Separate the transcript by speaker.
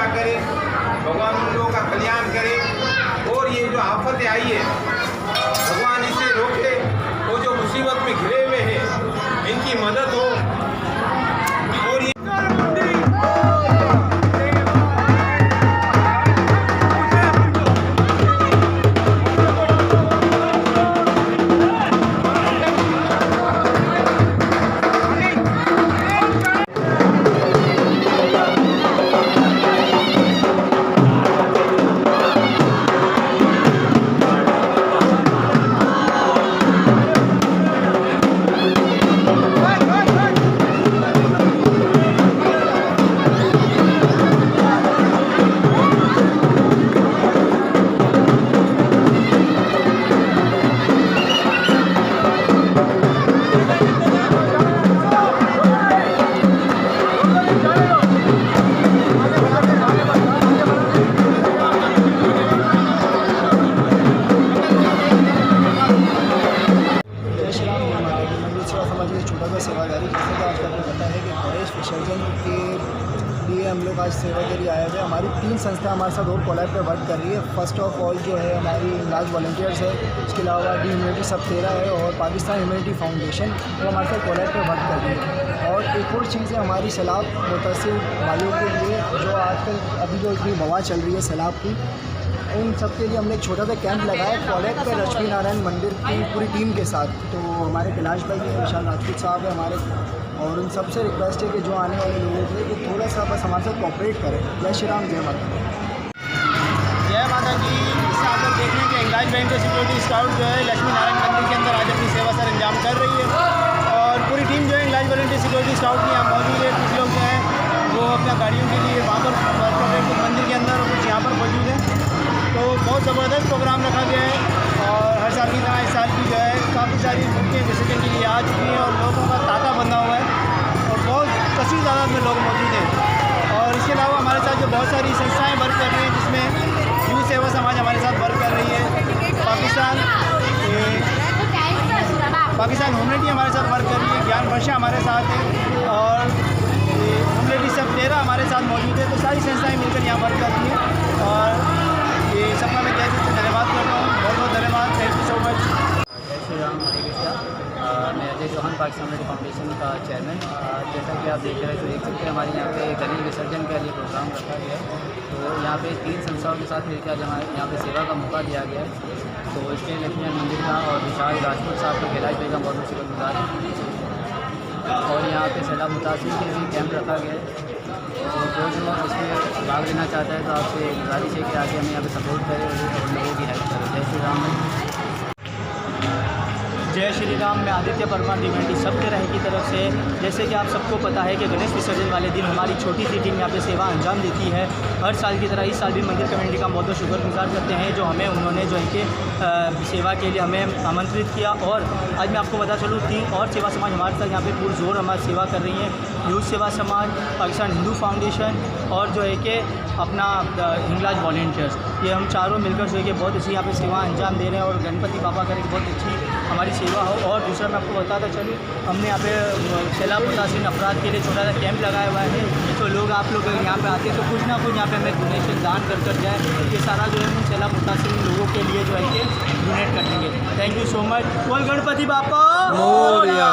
Speaker 1: पूजा करे, भगवान उन लोगों का कल्याण करे और ये जो आफतें आई है भगवान इसे रोके, वो जो मुसीबत में घिरे हुए हैं इनकी मदद हो। और ये
Speaker 2: छोटा सा सेवादारी, जैसे कि आज आपको पता है कि गणेश विसर्जन के लिए हम लोग आज सेवा के लिए आए हुए हैं। हमारी 3 संस्था हमारे साथ और कोलैब पे वर्क कर रही है। फर्स्ट ऑफ ऑल जो है हमारी हिंगलाज वॉलंटियर्स है, उसके अलावा डी ह्यूमैनिटी सब 13 है और पाकिस्तान ह्यूमैनिटी फाउंडेशन वो हमारे साथ कोलैब पे वर्क कर रही है। और एक और चीज़ है हमारी सैलाब मुतासिर भाइयों के लिए, जो आजकल अभी जो इतनी हवा चल रही है सैलाब की, उन सब के लिए हमने एक छोटा सा कैंप लगाया कॉलेज पे लक्ष्मी नारायण मंदिर की पूरी टीम के साथ। तो हमारे कैलाश भाई है, विशाल राजपूत साहब है हमारे, और उन सबसे रिक्वेस्ट है कि जो आने वाले लोगों के कि थोड़ा सा बस हमारे साथ कोऑपरेट करें। जय श्री राम, जय माता।
Speaker 3: जय माता जी। इससे आप लोग देख रहे हैं कि हिंगलाज बैंक सिक्योरिटी स्काउट जो है लक्ष्मी नारायण मंदिर के अंदर आज अपनी सेवा सर अंजाम कर रही है और पूरी टीम जो है हिंगलाज वॉलंटियर सिक्योरिटी स्काउट की यहाँ मौजूद है। कुछ लोग जो हैं वो अपना गाड़ियों के लिए वहाँ पर वर्क कर रहे हैं, कुछ मंदिर के अंदर और कुछ यहाँ पर मौजूद है। तो बहुत ज़बरदस्त प्रोग्राम रखा गया है और हर साल की तरह इस साल भी जो है काफ़ी सारी मूर्तियाँ विसर्जन के लिए आ चुकी हैं और लोगों का तांता बंधा हुआ है और बहुत कसीर तादाद में लोग मौजूद हैं। और इसके अलावा हमारे साथ जो बहुत सारी संस्थाएं वर्क कर रही हैं, जिसमें यूथ सेवा समाज हमारे साथ वर्क कर रही है, पाकिस्तान ह्यूमैनिटी हमारे साथ वर्क कर रही है, ज्ञान वर्षा हमारे साथ है और ह्यूमैनिटी सब 13 हमारे साथ मौजूद है। तो सारी संस्थाएं मिलकर यहाँ वर्क कर रही हैं और ये सबका मैं कहते हैं धन्यवाद करता हूँ। बहुत बहुत धन्यवाद, थैंक यू सो मच।
Speaker 4: जय श्री राम। मैं अजय चौहान, पाकिस्तान ह्यूमैनिटी फाउंडेशन का चेयरमैन। जैसा कि आप देख रहे हैं तो देख सकते हैं हमारे यहाँ पे गणेश विसर्जन का लिए प्रोग्राम रखा गया है। तो यहाँ पे 3 संस्थाओं के साथ मिलकर आज हमारे यहाँ पे सेवा का मौका दिया गया है। तो इसके लक्ष्मी नारायण मंदिर का और विशाल राजपूत साहब का कैलाश भाई का बहुत बहुत शुक्रगुजार है। और यहाँ पे सैलाब मुतासिर के लिए कैंप रखा गया है। तो जो इसमें भाग लेना चाहता है तो आपसे गुजारिश है कि आगे हमें यहाँ पे सपोर्ट करें और लोगों की हेल्प करें। जय श्री राम।
Speaker 3: जय श्री राम। मैं आदित्य परमार ह्यूमैनिटी सब 13 की तरफ से, जैसे कि आप सबको पता है कि गणेश विसर्जन वाले दिन हमारी छोटी सी टीम यहाँ पे सेवा अंजाम देती है। हर साल की तरह इस साल भी मंदिर कमेटी का बहुत बहुत शुक्रगुजार करते हैं जो हमें उन्होंने जो है कि सेवा के लिए हमें आमंत्रित किया। और आज मैं आपको बता चलूँ 3 और सेवा समाज हमारे साथ यहाँ पे पुरजोर हमारी सेवा कर रही हैं। यूथ सेवा समाज, पाकिस्तान हिंदू फाउंडेशन और जो है कि अपना हिंगलाज वॉलंटियर्स, ये हम चारों मिलकर जो है कि बहुत अच्छी यहाँ पे सेवा अंजाम दे रहे हैं और गणपति बाबा करें बहुत अच्छी हमारी सेवा हो। और दूसरा मैं आपको बताता चलूँ, हमने यहाँ पे सैलाब मुतासिर अफराद के लिए छोटा सा कैंप लगाया हुआ है। तो लोग आप लोग यहाँ पे आते हैं तो कुछ ना कुछ यहाँ पे हमें डोनेशन दान कर जाए। ये सारा जो है सैलाब मुतासिर लोगों के लिए जो है कि डोनेट कर देंगे। Thank you so much. बोल गणपति बापा मोरया।